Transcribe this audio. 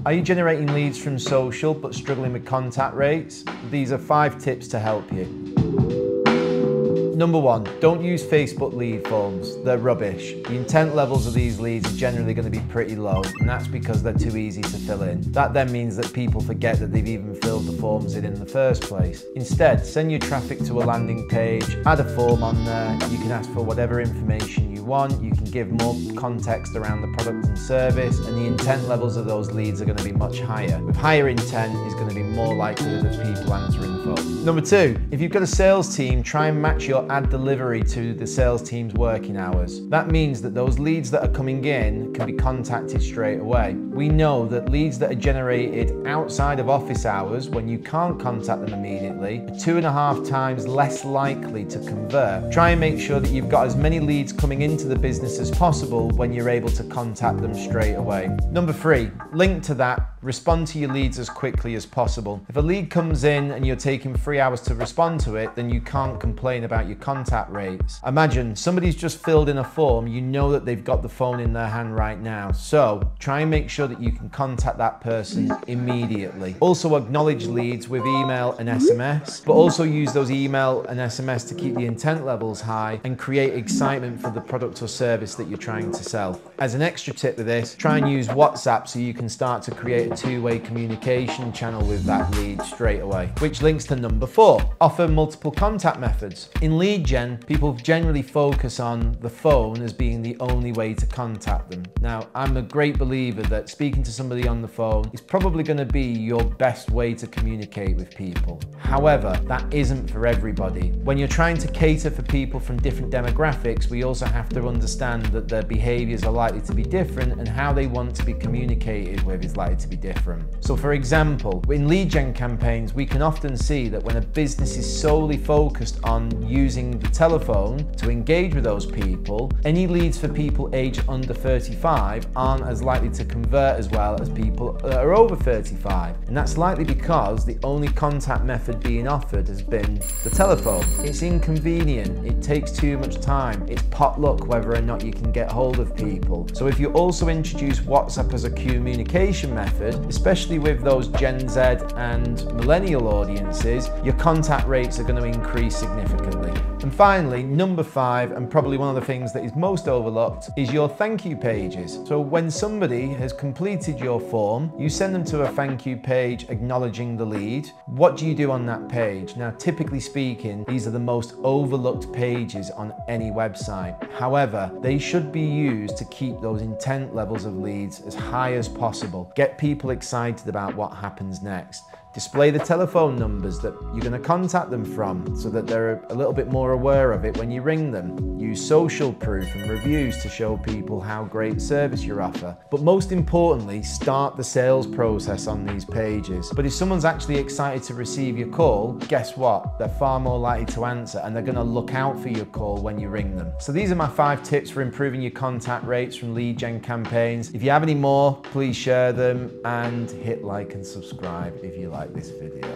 Are you generating leads from social but struggling with contact rates? These are 5 tips to help you. Number 1, don't use Facebook lead forms. They're rubbish. The intent levels of these leads are generally going to be pretty low, and that's because they're too easy to fill in. That then means that people forget that they've even filled the forms in the first place. Instead, send your traffic to a landing page, add a form on there. You can ask for whatever information you want. You can give more context around the product and service, and the intent levels of those leads are going to be much higher. With higher intent is going to be more likelihood of people answering the phone. Number 2, if you've got a sales team, try and match your ad delivery to the sales team's working hours. That means that those leads that are coming in can be contacted straight away. We know that leads that are generated outside of office hours, when you can't contact them immediately, are 2.5 times less likely to convert. Try and make sure that you've got as many leads coming into the business as possible when you're able to contact them straight away. Number 3, linked to that, respond to your leads as quickly as possible. If a lead comes in and you're taking 3 hours to respond to it, then you can't complain about your contact rates. Imagine somebody's just filled in a form, you know that they've got the phone in their hand right now. So try and make sure that you can contact that person immediately. Also acknowledge leads with email and SMS, but also use those email and SMS to keep the intent levels high and create excitement for the product or service that you're trying to sell. As an extra tip with this, try and use WhatsApp so you can start to create a 2-way communication channel with that lead straight away. Which links to number 4, offer multiple contact methods. In lead gen, people generally focus on the phone as being the only way to contact them. Now, I'm a great believer that speaking to somebody on the phone is probably going to be your best way to communicate with people. However, that isn't for everybody. When you're trying to cater for people from different demographics, we also have to understand that their behaviors are likely to be different and how they want to be communicated with is likely to be different. So for example, in lead gen campaigns, we can often see that when a business is solely focused on using the telephone to engage with those people, any leads for people aged under 35 aren't as likely to convert as well as people that are over 35. And that's likely because the only contact method being offered has been the telephone. It's inconvenient, it takes too much time, it's potluck whether or not you can get hold of people. So if you also introduce WhatsApp as a communication method, especially with those Gen Z and millennial audiences, your contact rates are going to increase significantly. And finally, number 5, and probably one of the things that is most overlooked, is your thank you pages. So when somebody has completed your form, you send them to a thank you page acknowledging the lead. What do you do on that page? Now, typically speaking, these are the most overlooked pages on any website. However, they should be used to keep those intent levels of leads as high as possible. Get people excited about what happens next. Display the telephone numbers that you're going to contact them from so that they're a little bit more aware of it when you ring them. Use social proof and reviews to show people how great service you offer. But most importantly, start the sales process on these pages. But if someone's actually excited to receive your call, guess what? They're far more likely to answer and they're going to look out for your call when you ring them. So these are my 5 tips for improving your contact rates from lead gen campaigns. If you have any more, please share them and hit like and subscribe if you like this video.